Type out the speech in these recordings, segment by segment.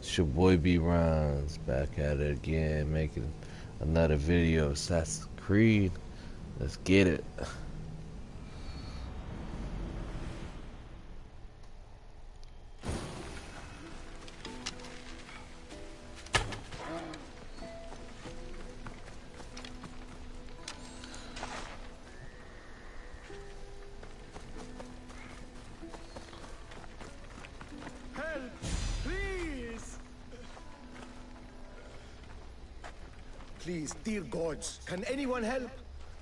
It's your boy B-Ryme's back at it again, making another video of Assassin's Creed. Let's get it. Help! Please! Please, dear gods, can anyone help?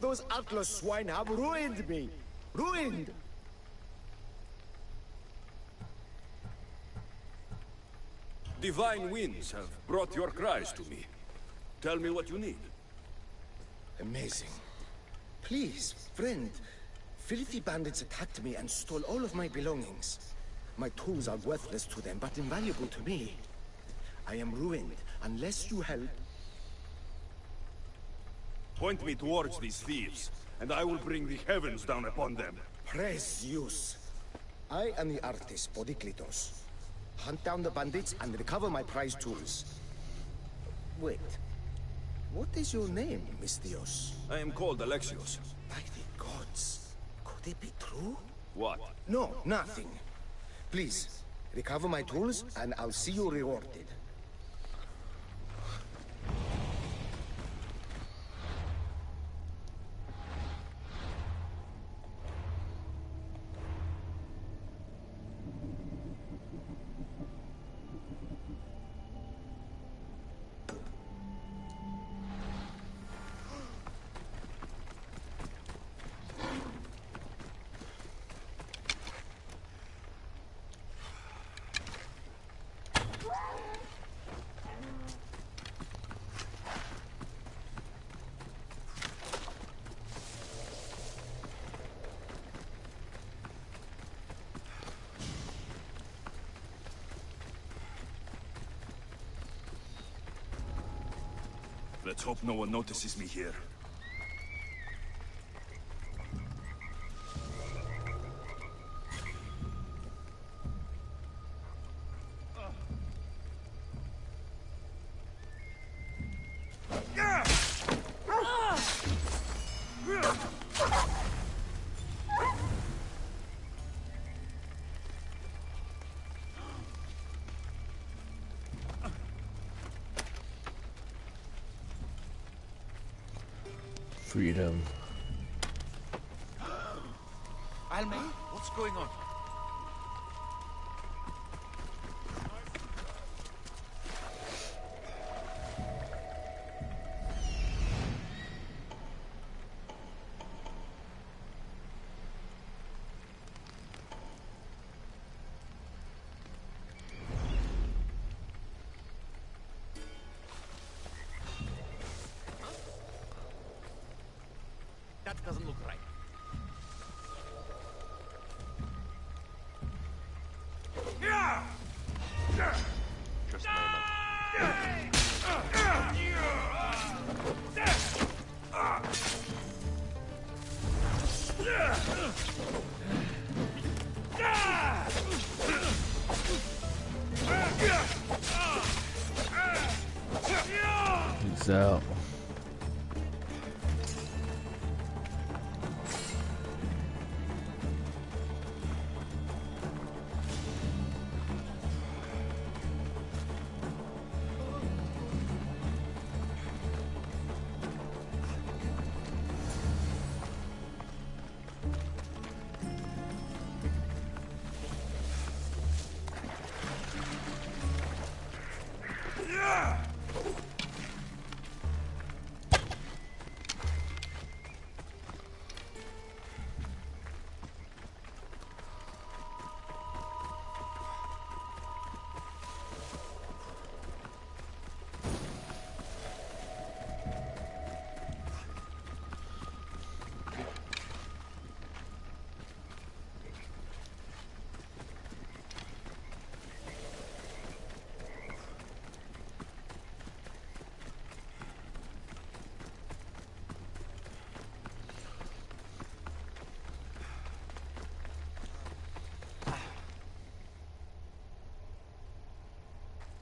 Those Atlas swine have ruined me! Ruined! Divine winds have brought your cries to me. Tell me what you need. Amazing. Please, friend. Filthy bandits attacked me and stole all of my belongings. My tools are worthless to them, but invaluable to me. I am ruined. Unless you help... Point me towards these thieves, and I will bring the heavens down upon them. Praise Zeus. I am the artist, Podiklitos. Hunt down the bandits and recover my prized tools. Wait. What is your name, Mystios? I am called Alexios. By the gods. Could it be true? What? No, nothing. Please, recover my tools and I'll see you rewarded. Let's hope no one notices me here. Freedom. Alme, what's going on? That doesn't look right. Just a moment. He's out.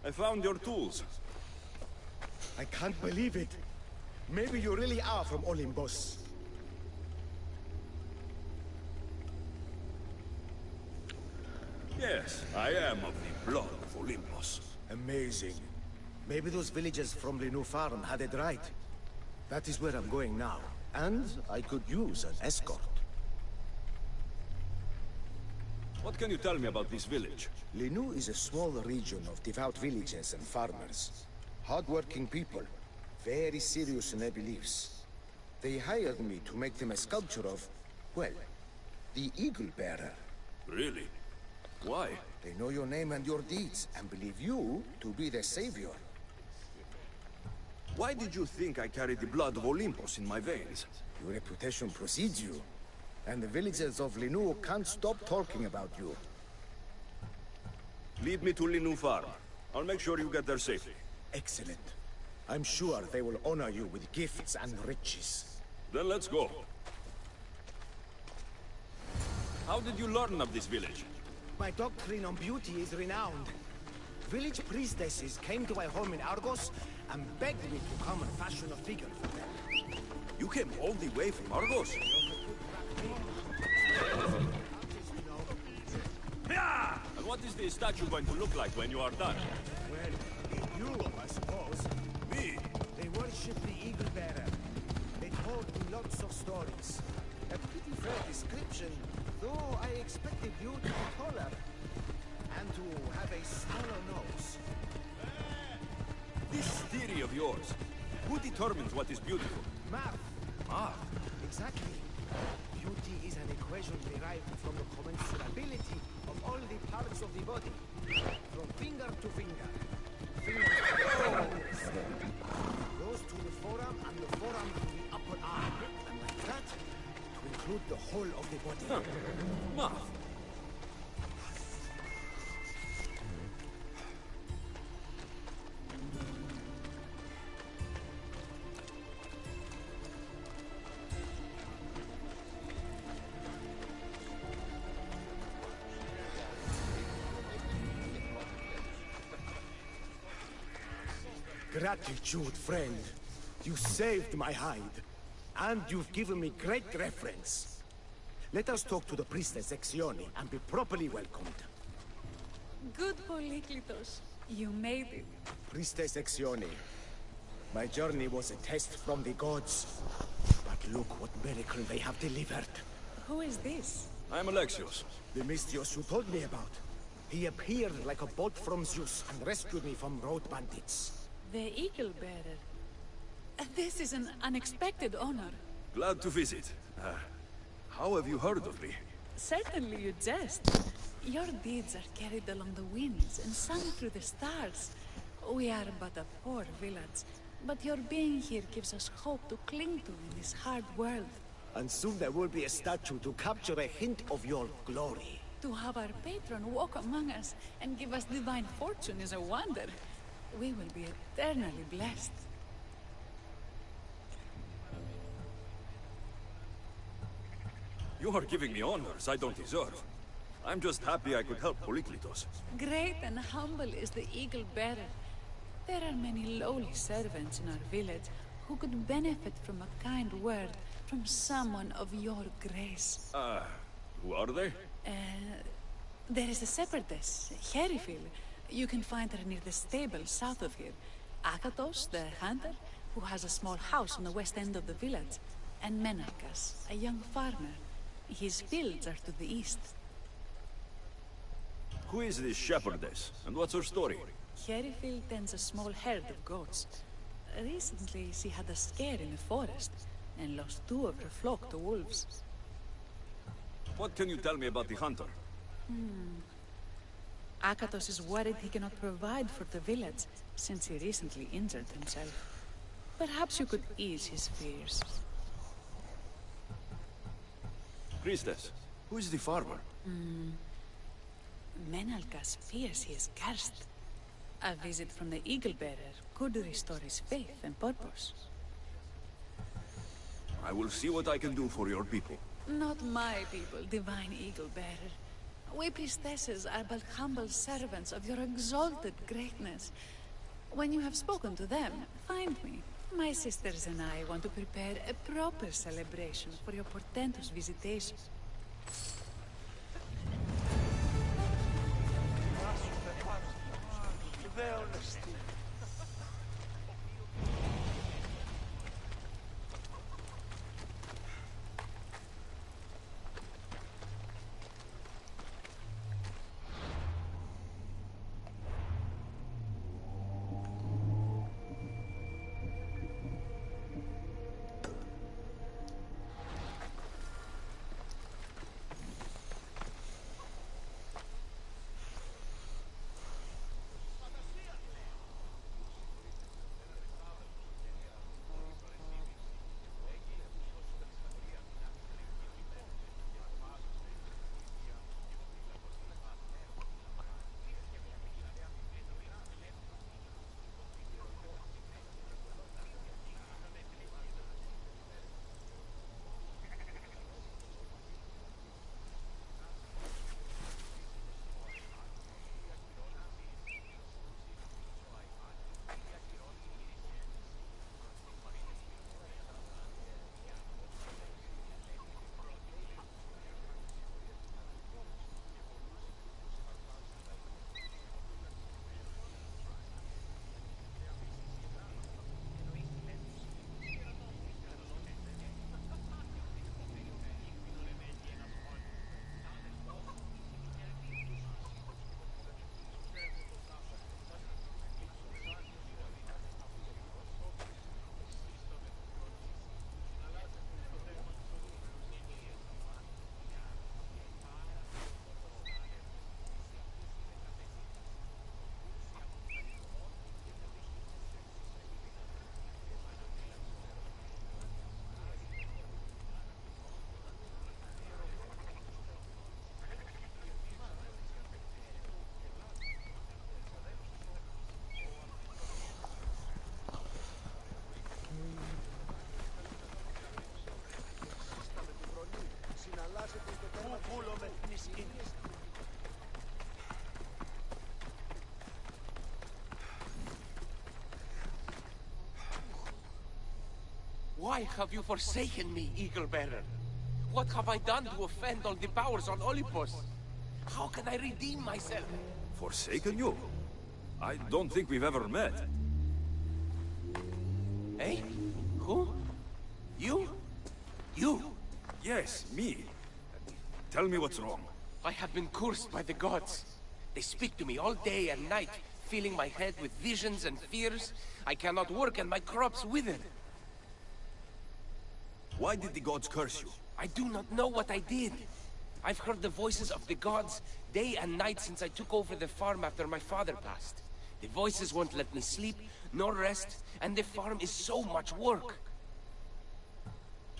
I found your tools. I can't believe it. Maybe you really are from Olympus. Yes, I am of the blood of Olympus. Amazing. Maybe those villagers from Linu Farm had it right. That is where I'm going now. And I could use an escort. What can you tell me about this village? Linu is a small region of devout villagers and farmers. Hard-working people, very serious in their beliefs. They hired me to make them a sculpture of, well, the Eagle Bearer. Really? Why? They know your name and your deeds, and believe you to be their savior. Why did you think I carried the blood of Olympus in my veins? Your reputation precedes you, and the villagers of Linu can't stop talking about you. Lead me to Linu Farm. I'll make sure you get there safely. Excellent. I'm sure they will honor you with gifts and riches. Then let's go. How did you learn of this village? My doctrine on beauty is renowned. Village priestesses came to my home in Argos and begged me to come and fashion a figure for them. You came all the way from Argos? And what is the statue going to look like when you are done? Well, you, I suppose. Me? They worship the Eagle Bearer. They told me lots of stories. A pretty fair description, though I expected you to be taller. And to have a smaller nose. This theory of yours, who determines what is beautiful? Math. Math? Exactly. Beauty is an equation derived from the commensurability of all the parts of the body. From finger to finger. Finger goes to the forearm and the forearm to the upper arm. And like that, to include the whole of the body. Huh. Math. Gratitude, friend. You saved my hide. And you've given me great reference. Let us talk to the priestess Exioni and be properly welcomed. Good Polyklitos. You made it. Priestess Exioni, my journey was a test from the gods. But look what miracle they have delivered. Who is this? I'm Alexios. The Mystios you told me about. He appeared like a bolt from Zeus and rescued me from road bandits. The Eagle Bearer. This is an unexpected honor. Glad to visit. How have you heard of me? Certainly you jest. Your deeds are carried along the winds and sung through the stars. We are but a poor village, but your being here gives us hope to cling to in this hard world. And soon there will be a statue to capture a hint of your glory. To have our patron walk among us and give us divine fortune is a wonder. We will be eternally blessed. You are giving me honors I don't deserve. I'm just happy I could help Polyklitos. Great and humble is the Eagle Bearer. There are many lowly servants in our village who could benefit from a kind word from someone of your grace. Who are they? There is a shepherdess, Herifil. You can find her near the stable south of here. Akatos, the hunter, who has a small house on the west end of the village. And Menarkas, a young farmer. His fields are to the east. Who is this shepherdess, and what's her story? Herifil tends a small herd of goats. Recently, she had a scare in the forest, and lost 2 of her flock to wolves. What can you tell me about the hunter? Akatos is worried he cannot provide for the village, since he recently injured himself. Perhaps you could ease his fears. Priestess, who is the farmer? Menalkas fears he is cursed. A visit from the Eagle Bearer could restore his faith and purpose. I will see what I can do for your people. Not my people, Divine Eagle Bearer. We priestesses are but humble servants of your exalted greatness. When you have spoken to them, find me. My sisters and I want to prepare a proper celebration for your portentous visitation. Why have you forsaken me, Eagle Bearer? What have I done to offend all the powers on Olympus? How can I redeem myself? Forsaken you? I don't think we've ever met. Eh? Who? You? You? Yes, me. Tell me what's wrong. I have been cursed by the gods. They speak to me all day and night, filling my head with visions and fears. I cannot work and my crops wither. Why did the gods curse you? I do not know what I did. I've heard the voices of the gods day and night since I took over the farm after my father passed. The voices won't let me sleep, nor rest, and the farm is so much work.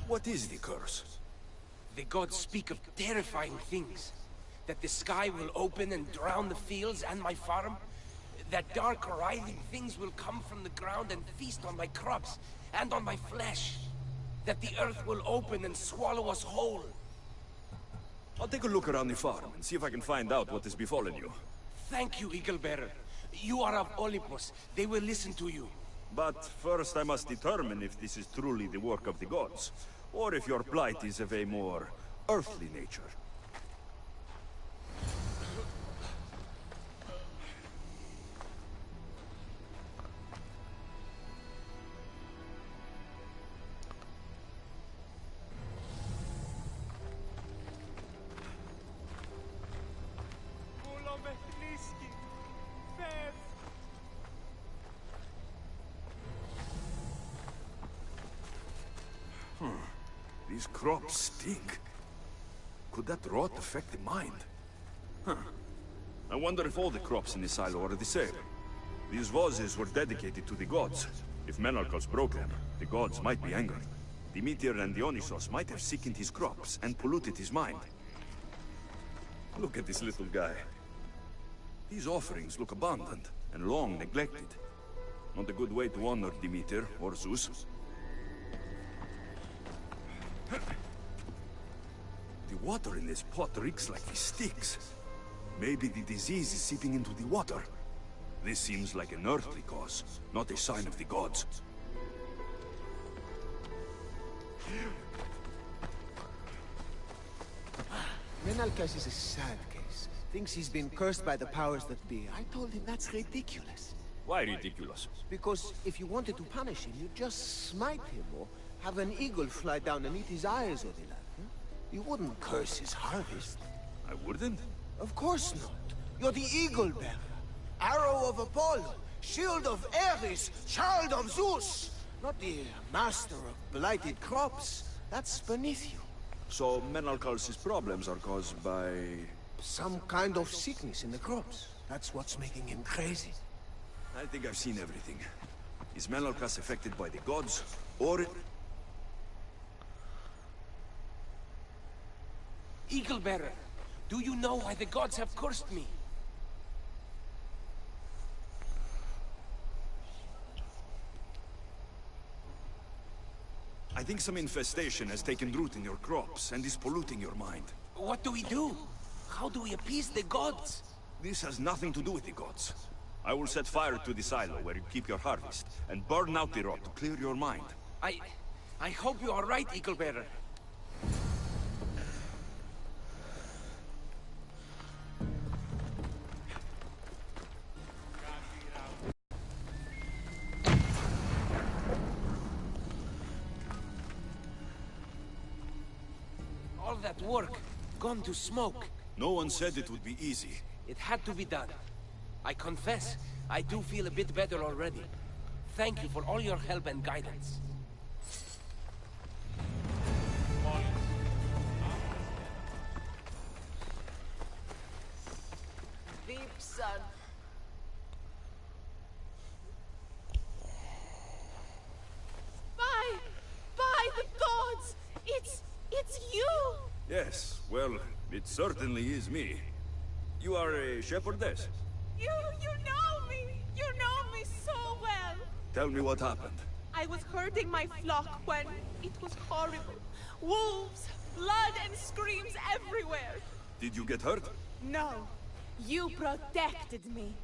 What is the curse? The gods speak of terrifying things. That the sky will open and drown the fields and my farm. That dark, writhing things will come from the ground and feast on my crops and on my flesh. That the earth will open and swallow us whole. I'll take a look around the farm and see if I can find out what has befallen you. Thank you, Eagle Bearer. You are of Olympus. They will listen to you. But first I must determine if this is truly the work of the gods, or if your plight is of a more earthly nature. These crops stink. Could that rot affect the mind? I wonder if all the crops in this silo are the same. These vases were dedicated to the gods. If Menarchos broke them, the gods might be angered. Demeter and Dionysos might have sickened his crops and polluted his mind. Look at this little guy. These offerings look abundant and long neglected. Not a good way to honor Demeter or Zeus. The water in this pot reeks like the sticks. Maybe the disease is seeping into the water. This seems like an earthly cause, not a sign of the gods. Menalcas is a sad case. Thinks he's been cursed by the powers that be. I told him that's ridiculous. Why ridiculous? Because if you wanted to punish him, you'd just smite him or have an eagle fly down and eat his eyes, Odila. You wouldn't curse his harvest. I wouldn't? Of course not. You're the eagle bearer. Arrow of Apollo, shield of Ares, child of Zeus. Not the master of blighted crops. That's beneath you. So Menalcal's problems are caused by... Some kind of sickness in the crops. That's what's making him crazy. I think I've seen everything. Is Menalcas affected by the gods, or... Eagle Bearer, do you know why the gods have cursed me? I think some infestation has taken root in your crops and is polluting your mind. What do we do? How do we appease the gods? This has nothing to do with the gods. I will set fire to the silo where you keep your harvest, and burn out the rot to clear your mind. I hope you are right, Eagle Bearer. All that work, gone to smoke. No one said it would be easy. It had to be done. I confess, I do feel a bit better already. Thank you for all your help and guidance. Deep sun. By the gods! It's you! Yes, well, it certainly is me. You are a shepherdess. You know me! You know me so well! Tell me what happened. I was herding my flock when it was horrible. Wolves, blood and screams everywhere. Did you get hurt? No, you protected me.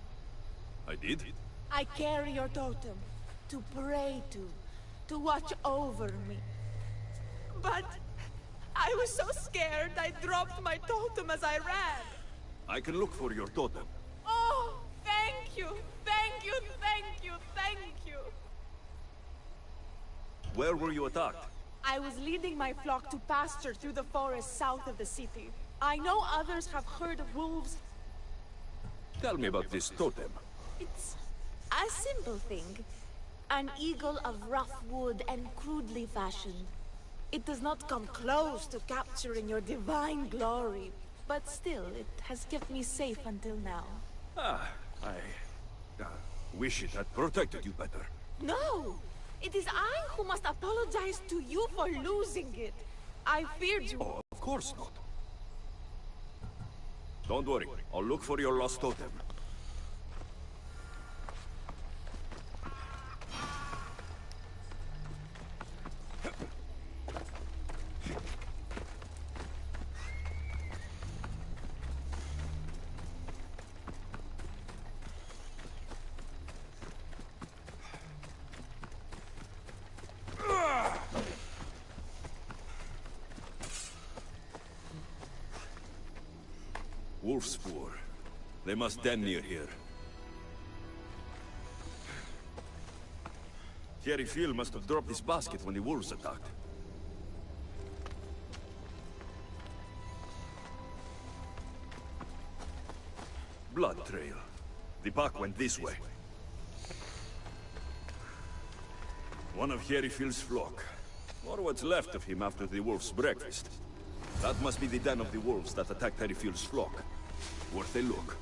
I did? I carry your totem to pray to watch over me. But I was so scared I dropped my totem as I ran. I can look for your totem. Oh, thank you, thank you, thank you, thank you. Where were you attacked? I was leading my flock to pasture through the forest south of the city. I know others have heard of wolves. Tell me about this totem. It's a simple thing. An eagle of rough wood and crudely fashioned. It does not come close to capturing your divine glory, but still, it has kept me safe until now. I wish it had protected you better. No! It is I who must apologize to you for losing it. I feared you. Oh, of course not. Don't worry, I'll look for your lost totem. Wolf spoor. They must den near here. Thierry Phil must have dropped his basket when the wolves attacked. Blood trail. The pack went this way. One of Thierry Phil's flock. Or what's left of him after the wolf's breakfast. That must be the den of the wolves that attacked Thierry Phil's flock. Worth a look.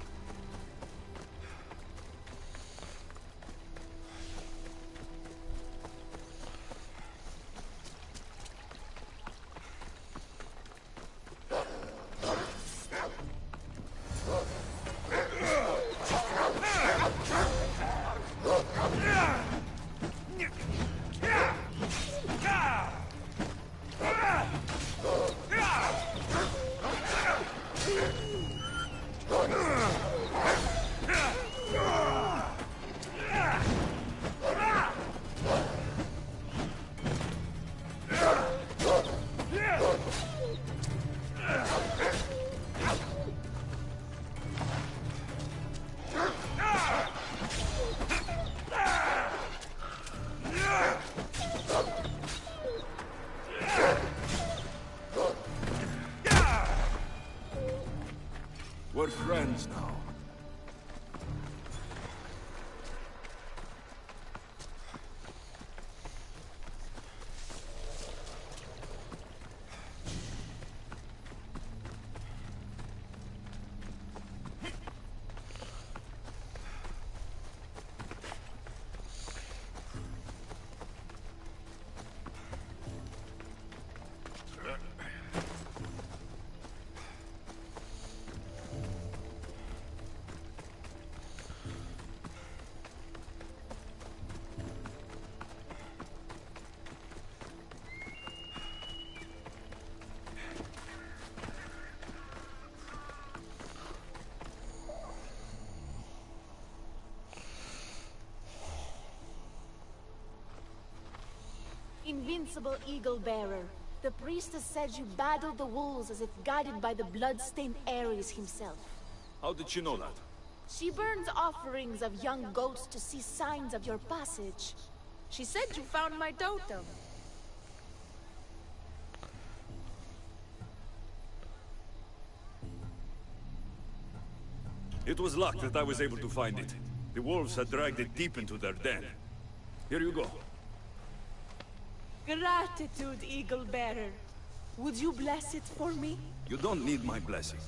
Invincible Eagle Bearer. The priestess said you battled the wolves as if guided by the blood-stained Ares himself. How did she know that? She burns offerings of young goats to see signs of your passage. She said you found my totem. It was luck that I was able to find it. The wolves had dragged it deep into their den. Here you go. Gratitude, Eagle Bearer. Would you bless it for me? You don't need my blessing.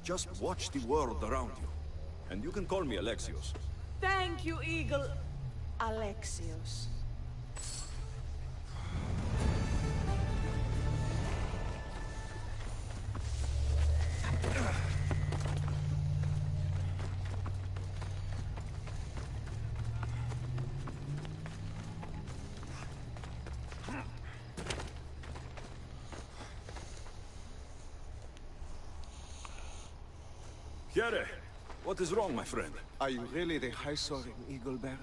Just watch the world around you. And you can call me Alexios. Thank you, Eagle... Alexios. Here, what is wrong, my friend? Are you really the high-soaring Eagle Bearer?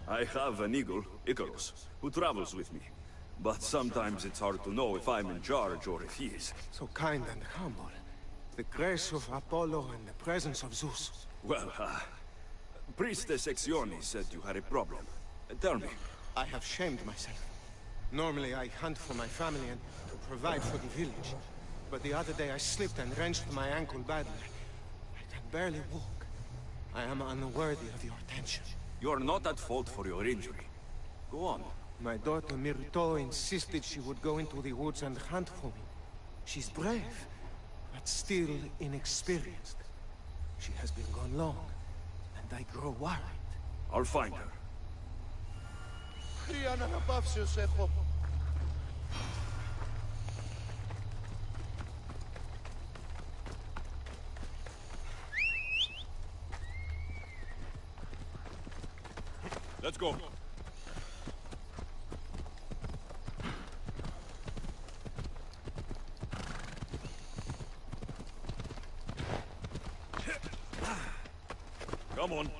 I have an eagle, Icarus, who travels with me. But sometimes it's hard to know if I'm in charge or if he is. So kind and humble. The grace of Apollo and the presence of Zeus. Well, Priestess Exione said you had a problem. Tell me. I have shamed myself. Normally I hunt for my family and to provide for the village. But the other day I slipped and wrenched my ankle badly. I can barely walk. I am unworthy of your attention. You're not at fault for your injury. Go on. My daughter Myrto insisted she would go into the woods and hunt for me. She's brave, but still inexperienced. She has been gone long, and I grow worried. I'll find her. Let's go. Come on.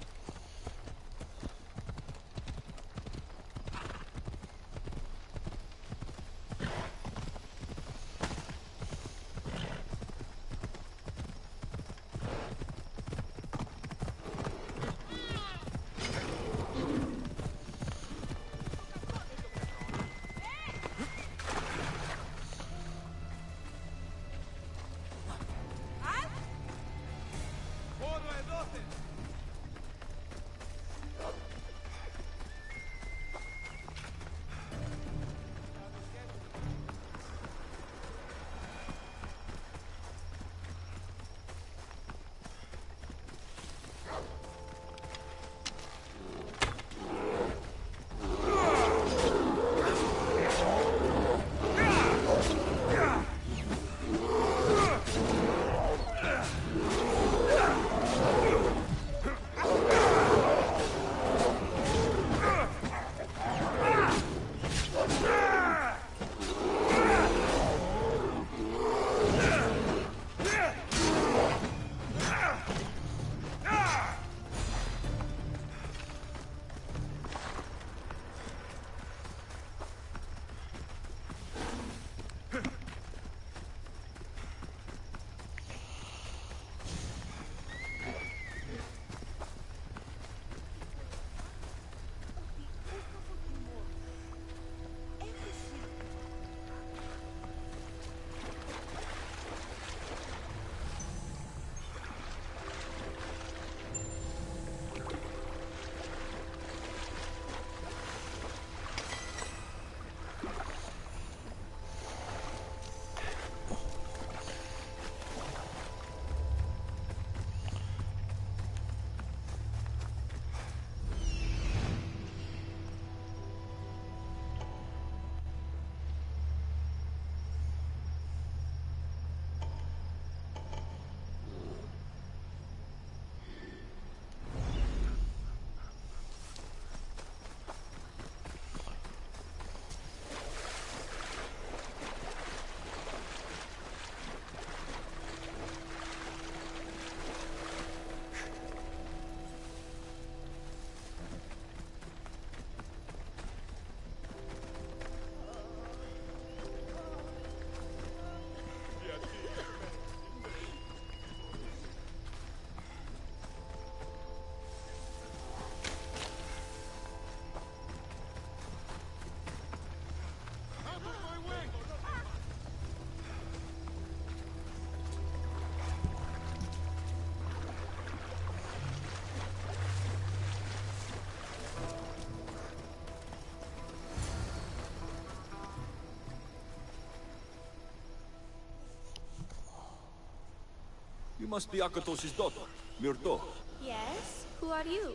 You must be Akatos' daughter, Myrto. Yes? Who are you?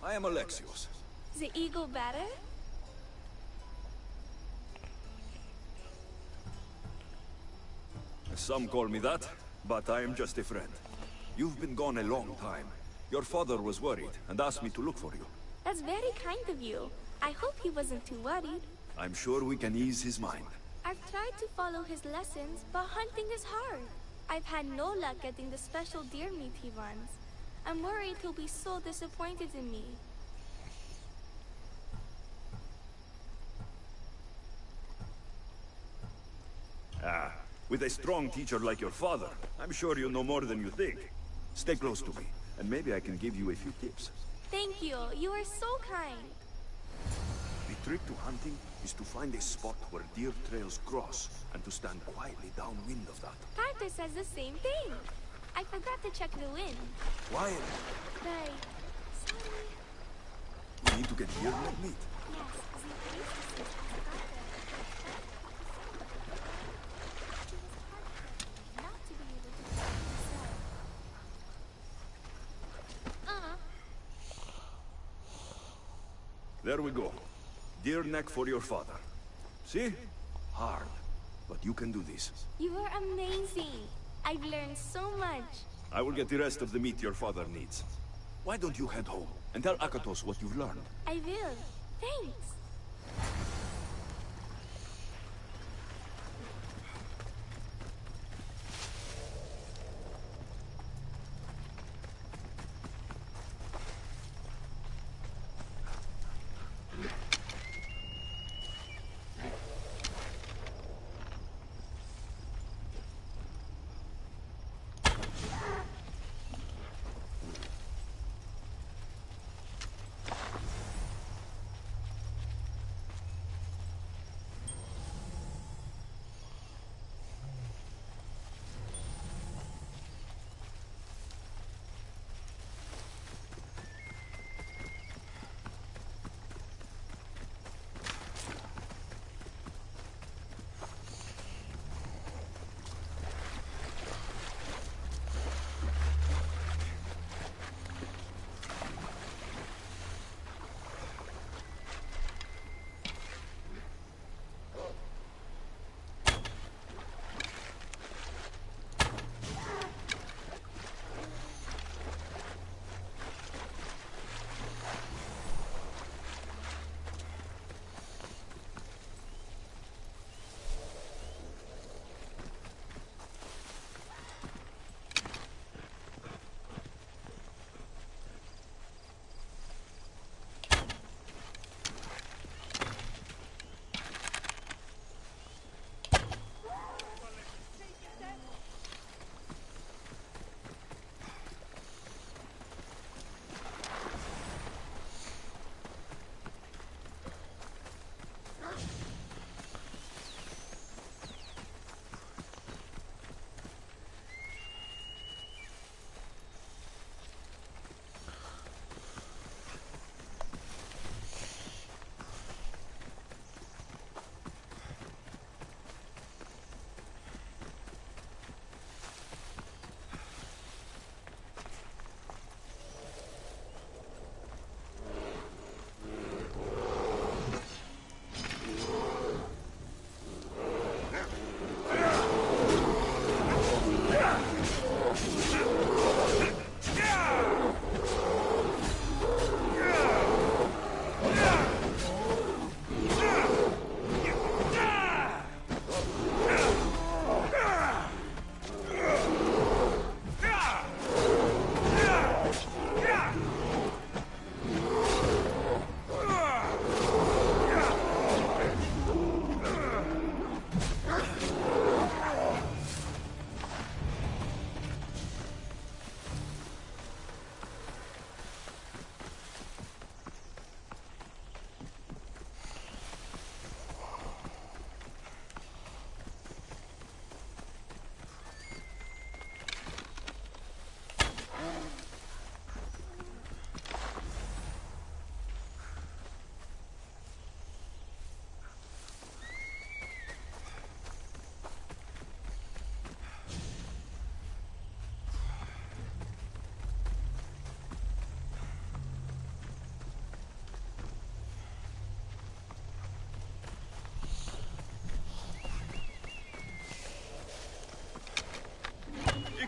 I am Alexios. The eagle better? Some call me that, but I am just a friend. You've been gone a long time. Your father was worried and asked me to look for you. That's very kind of you. I hope he wasn't too worried. I'm sure we can ease his mind. I've tried to follow his lessons, but hunting is hard. I've had no luck getting the special deer meat he wants. I'm worried he'll be so disappointed in me. Ah, with a strong teacher like your father, I'm sure you know more than you think. Stay close to me, and maybe I can give you a few tips. Thank you. You are so kind. The trick to hunting is to find a spot where deer trails cross, and to stand quietly downwind of that. Carter says the same thing. I forgot to check the wind. Quiet! Right. Sorry. We need to get deer leg meat. Yes, the priestesses asked Carter not to be able to find himself. There we go. Deer neck for your father. See? Hard. But you can do this. You are amazing. I've learned so much. I will get the rest of the meat your father needs. Why don't you head home and tell Akatos what you've learned? I will. Thanks.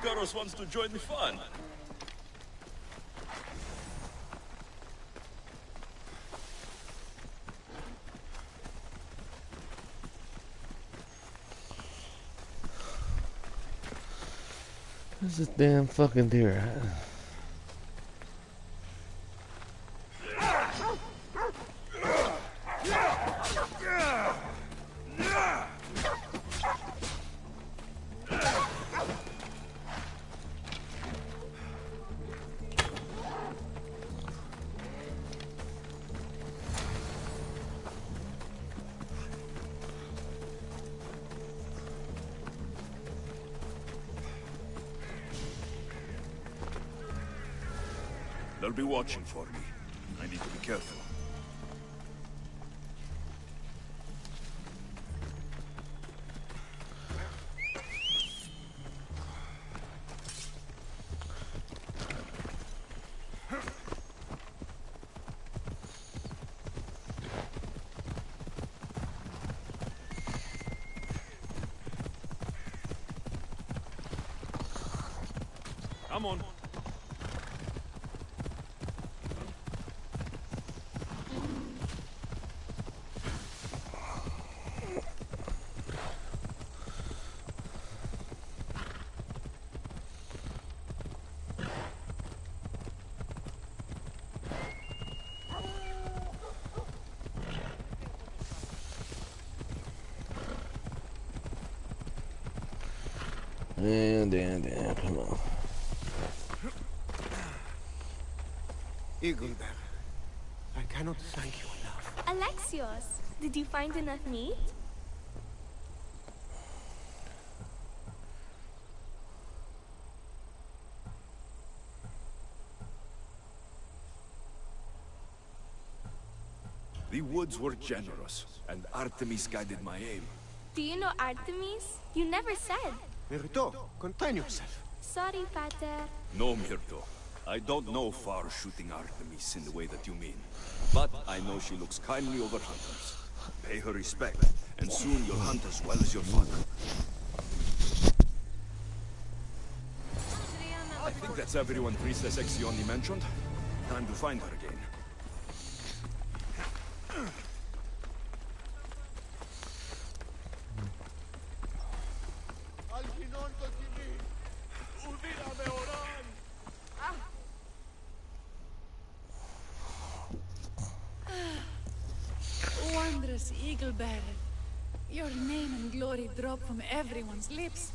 Ikaros wants to join the fun. Where's this damn fucking deer at? They'll be watching for me. I need to be careful. Come on. Damn, come on. Eaglebearer, I cannot thank you enough. Alexios, did you find enough meat? The woods were generous, and Artemis guided my aim. Do you know Artemis? You never said. Myrto, contain yourself. Sorry, Pater. No, Myrto. I don't know far-shooting Artemis in the way that you mean. But I know she looks kindly over hunters. Pay her respect, and soon you'll hunt as well as your father. I think that's everyone Priestess Exioni mentioned. Time to find her again. Wondrous Eagle-Bearer, your name and glory drop from everyone's lips.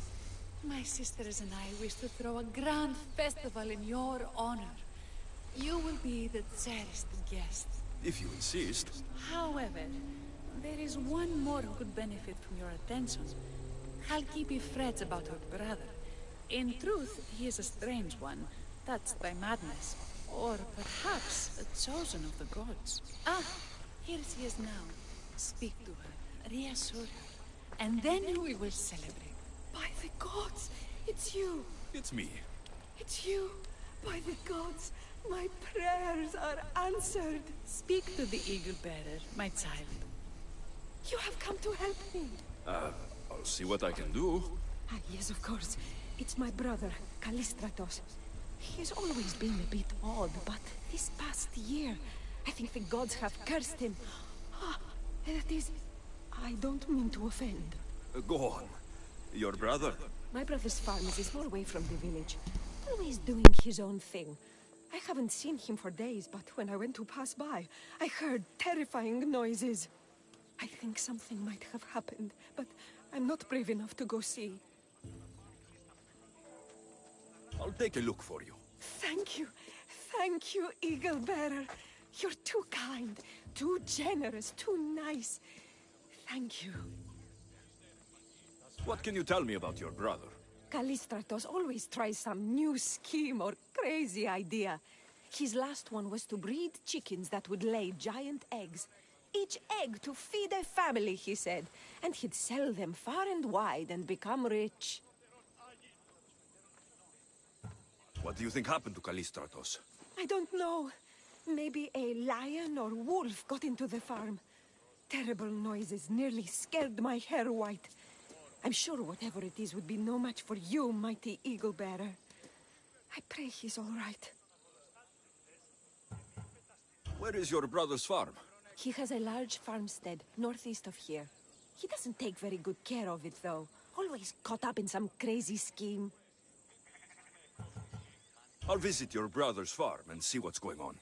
My sisters and I wish to throw a grand festival in your honor. You will be the cherished guest. If you insist. However, there is one more who could benefit from your attention. Halkipi frets about her brother. In truth, he is a strange one, touched by madness. Or perhaps a chosen of the gods. Ah, here she is now. Speak to her, reassure her, and then we will celebrate. By the gods, it's you. It's me. It's you. By the gods, my prayers are answered. Speak to the Eagle-Bearer, my child. You have come to help me. I'll see what I can do. Ah, yes, of course. It's my brother, Callistratos. He's always been a bit odd, but this past year, I think the gods have cursed him. Ah, that is, I don't mean to offend. Go on. Your brother? My brother's farm is a small way from the village. Always doing his own thing. I haven't seen him for days, but when I went to pass by, I heard terrifying noises. I think something might have happened, but I'm not brave enough to go see. I'll take a look for you. Thank you, Eagle-Bearer. You're too kind, too generous, too nice. Thank you. What can you tell me about your brother? Callistratos always tries some new scheme or crazy idea. His last one was to breed chickens that would lay giant eggs. Each egg to feed a family, he said. And he'd sell them far and wide and become rich. What do you think happened to Callistratos? I don't know. Maybe a lion or wolf got into the farm. Terrible noises nearly scared my hair white. I'm sure whatever it is would be no match for you, mighty eagle bearer. I pray he's all right. Where is your brother's farm? He has a large farmstead northeast of here. He doesn't take very good care of it, though. Always caught up in some crazy scheme. I'll visit your brother's farm and see what's going on.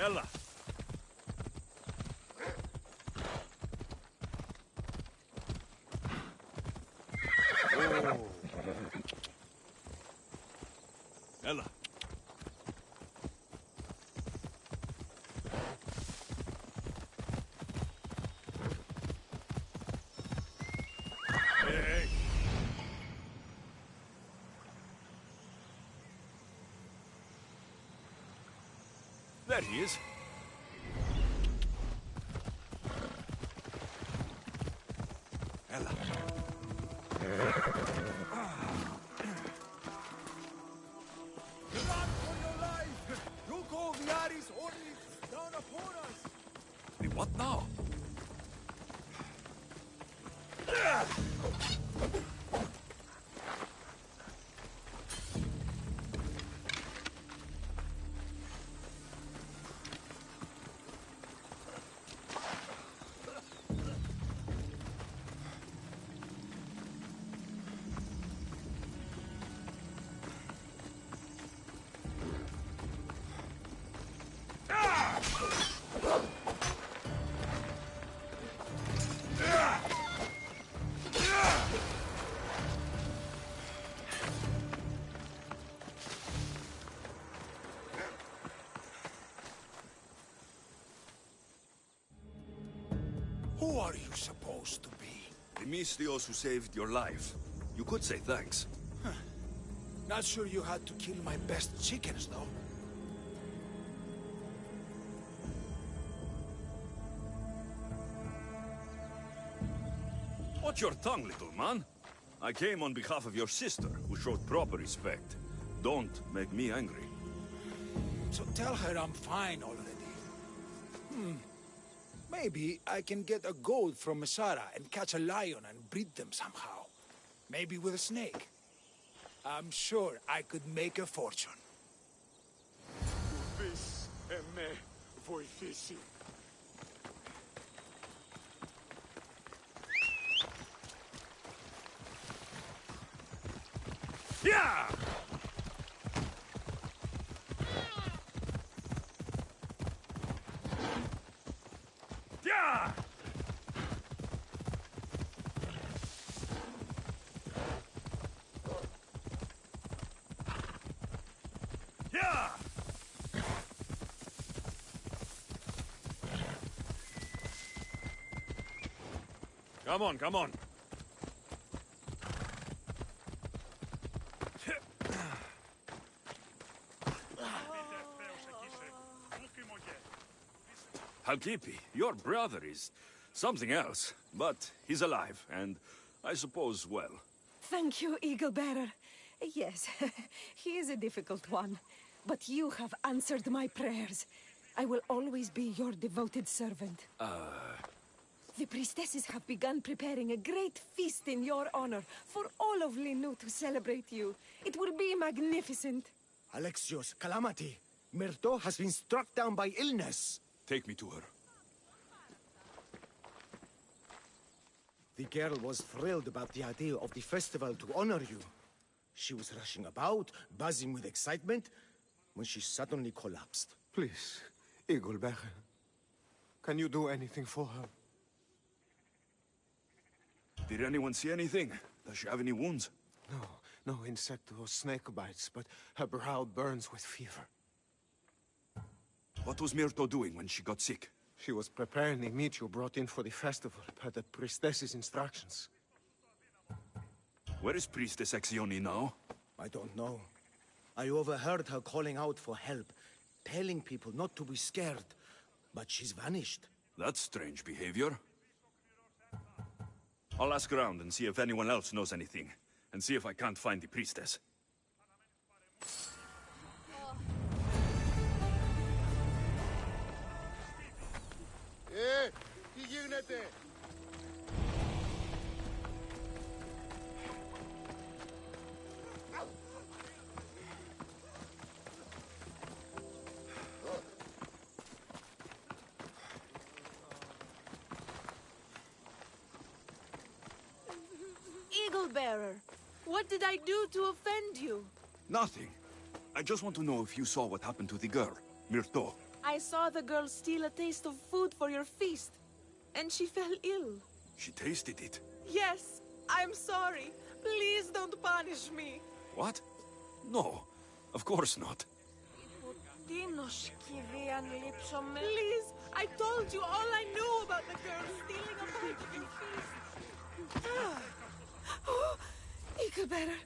Ella! Oh. Ella! Hey! There he is. Ella. Run for your life! Yuko only down upon us! What now? Who are you supposed to be? The Mystios who saved your life. You could say thanks. Not sure you had to kill my best chickens, though. Watch your tongue, little man. I came on behalf of your sister, who showed proper respect. Don't make me angry. So tell her I'm fine already. Maybe I can get a gold from Masara and catch a lion and breed them somehow. Maybe with a snake. I'm sure I could make a fortune. Yeah! Yeah! Yeah! Come on, come on. Halkipi, your brother is something else, but he's alive, and I suppose well. Thank you, Eagle Bearer. Yes, he is a difficult one, but you have answered my prayers. I will always be your devoted servant. The priestesses have begun preparing a great feast in your honor for all of Linu to celebrate you. It will be magnificent. Alexios, calamity. Myrto has been struck down by illness. Take me to her. The girl was thrilled about the idea of the festival to honor you. She was rushing about, buzzing with excitement, when she suddenly collapsed. Please, Eagle Bearer. Can you do anything for her? Did anyone see anything? Does she have any wounds? No insect or snake bites, but her brow burns with fever. What was Myrto doing when she got sick? She was preparing the meat you brought in for the festival, per the priestess's instructions. Where is Priestess Exioni now? I don't know. I overheard her calling out for help, telling people not to be scared. But she's vanished. That's strange behavior. I'll ask around and see if anyone else knows anything, and see if I can't find the priestess. Τι γίνεται? Eagle Bearer, what did I do to offend you? Nothing. I just want to know if you saw what happened to the girl, Myrto. I saw the girl steal a taste of food for your feast, and she fell ill. She tasted it. Yes, I'm sorry. Please don't punish me. What? No, of course not. Please, I told you all I knew about the girl stealing a bite of your feast. Eagle Bearer,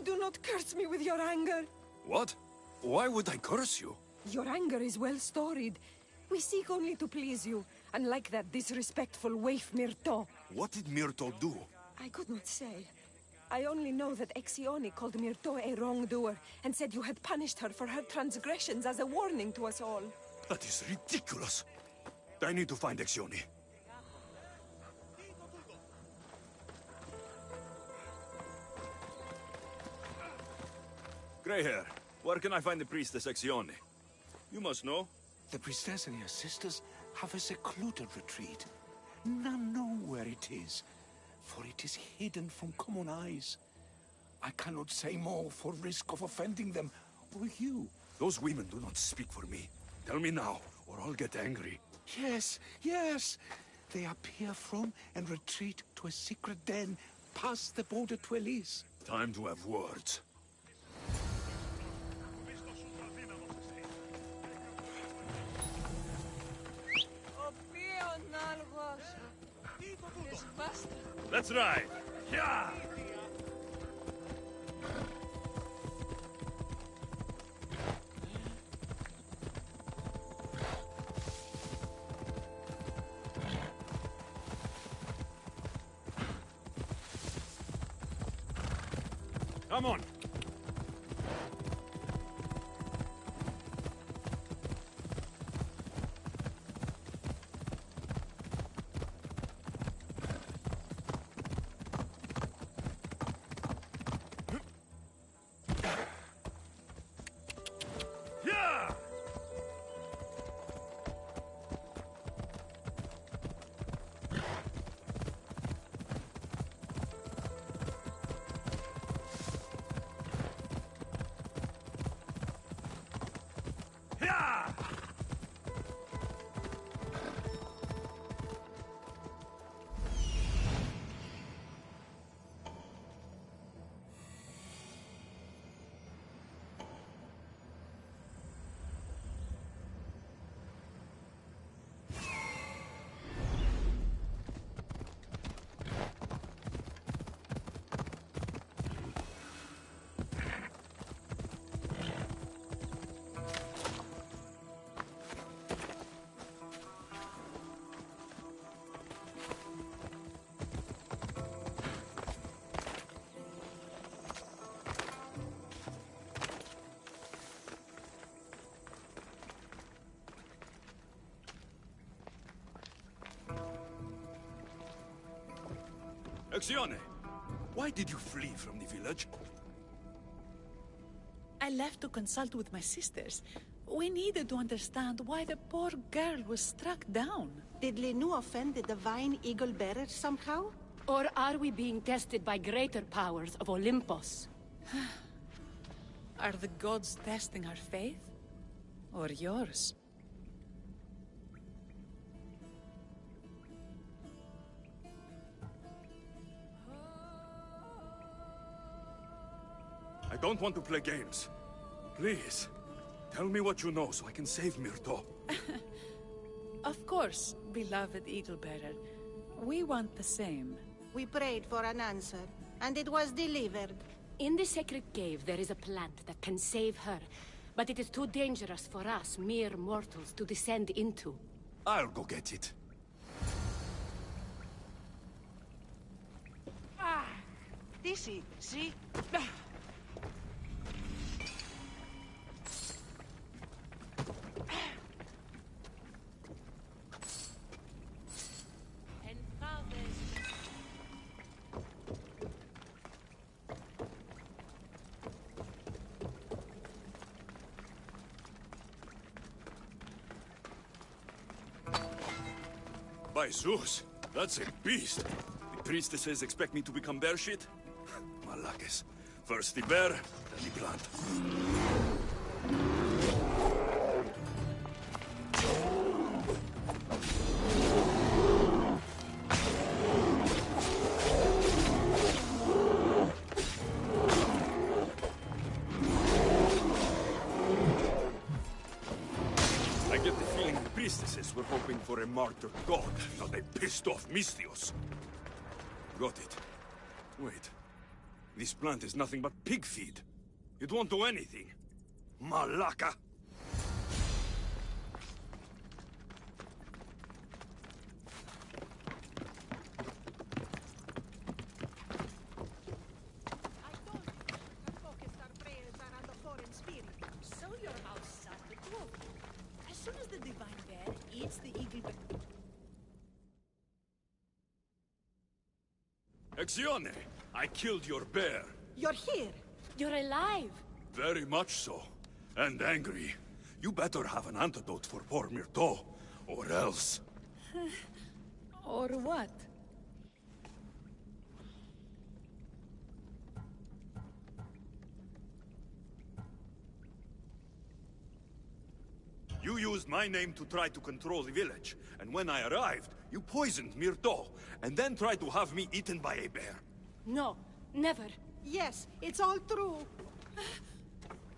do not curse me with your anger. What? Why would I curse you? Your anger is well storied. We seek only to please you, unlike that disrespectful waif Myrto. What did Myrto do? I could not say. I only know that Exione called Myrto a wrongdoer and said you had punished her for her transgressions as a warning to us all. That is ridiculous. I need to find Exione. Grey hair, where can I find the priestess Exione? You must know. The priestess and her sisters have a secluded retreat. None know where it is, for it is hidden from common eyes. I cannot say more for risk of offending them, or you. Those women do not speak for me. Tell me now, or I'll get angry. Yes, yes. They appear from and retreat to a secret den past the border to Elise. Time to have words. Let's ride! Yeah! Come on! Exione, why did you flee from the village? I left to consult with my sisters. We needed to understand why the poor girl was struck down. Did Lenu offend the divine Eagle Bearer somehow? Or are we being tested by greater powers of Olympus? Are the gods testing our faith? Or yours? I don't want to play games. Please, tell me what you know so I can save Myrto. Of course, beloved Eagle Bearer. We want the same. We prayed for an answer, and it was delivered. In the sacred cave, there is a plant that can save her. But it is too dangerous for us, mere mortals, to descend into. I'll go get it. Dizzy, see? By Zeus, that's a beast. The priestesses expect me to become bear shit? Malakes. First the bear, then the plant. I get the feeling the priestesses were hoping for a martyred god. Now they pissed off Misthios. Got it. Wait. This plant is nothing but pig feed. It won't do anything. Malaka! So your house is at the grove. As soon as the divine bear eats the eagle bear... Exione! I killed your bear. You're here. You're alive. Very much so. And angry. You better have an antidote for poor Myrto, or else. Or what? You used my name to try to control the village, and when I arrived, you poisoned Myrto, and then tried to have me eaten by a bear. No, never. Yes, it's all true.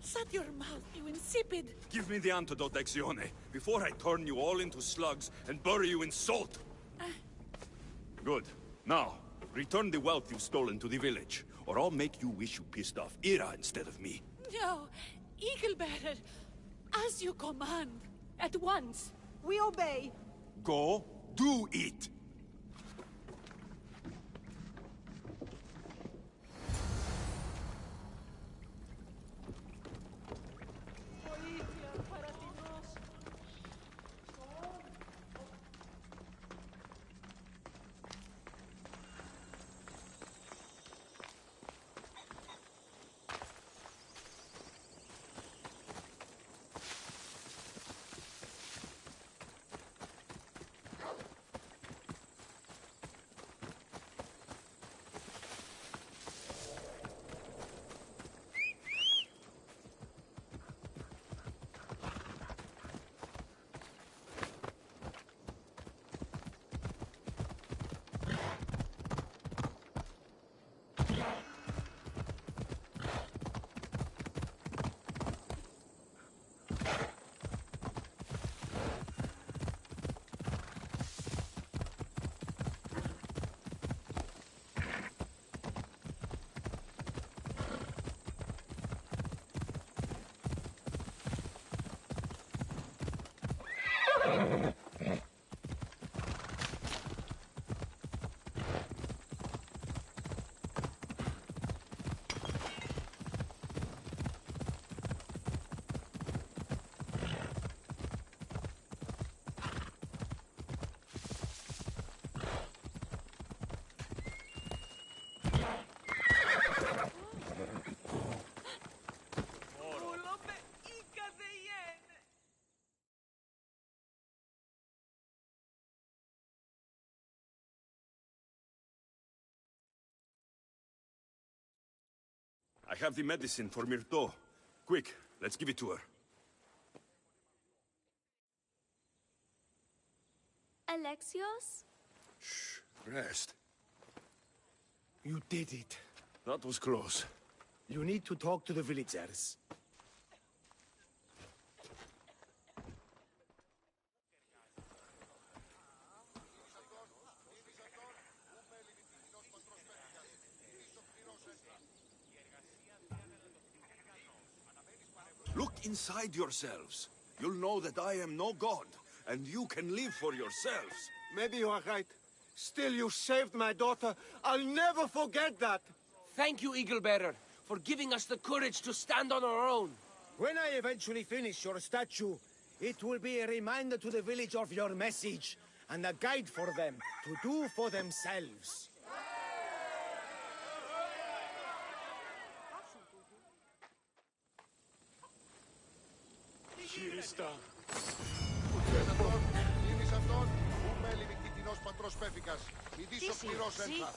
Shut your mouth, you insipid! Give me the antidote, Exione, before I turn you all into slugs and bury you in salt. Good. Now, return the wealth you've stolen to the village, or I'll make you wish you pissed off Ira instead of me. No, eagle bearer, as you command. At once. We obey. Go, do it! I have the medicine for Myrto. Quick, let's give it to her. Alexios? Shh, rest. You did it. That was close. You need to talk to the villagers. inside yourselves. You'll know that I am no god, and you can live for yourselves. Maybe you are right. Still, you saved my daughter. I'll never forget that. Thank you, Eagle Bearer, for giving us the courage to stand on our own. When I eventually finish your statue, it will be a reminder to the village of your message, and a guide for them to do for themselves. Είδης αυτόν, ου μέλη νικητινός πατρός Πέφικας. Μη δεις ο σκληρός ένθα.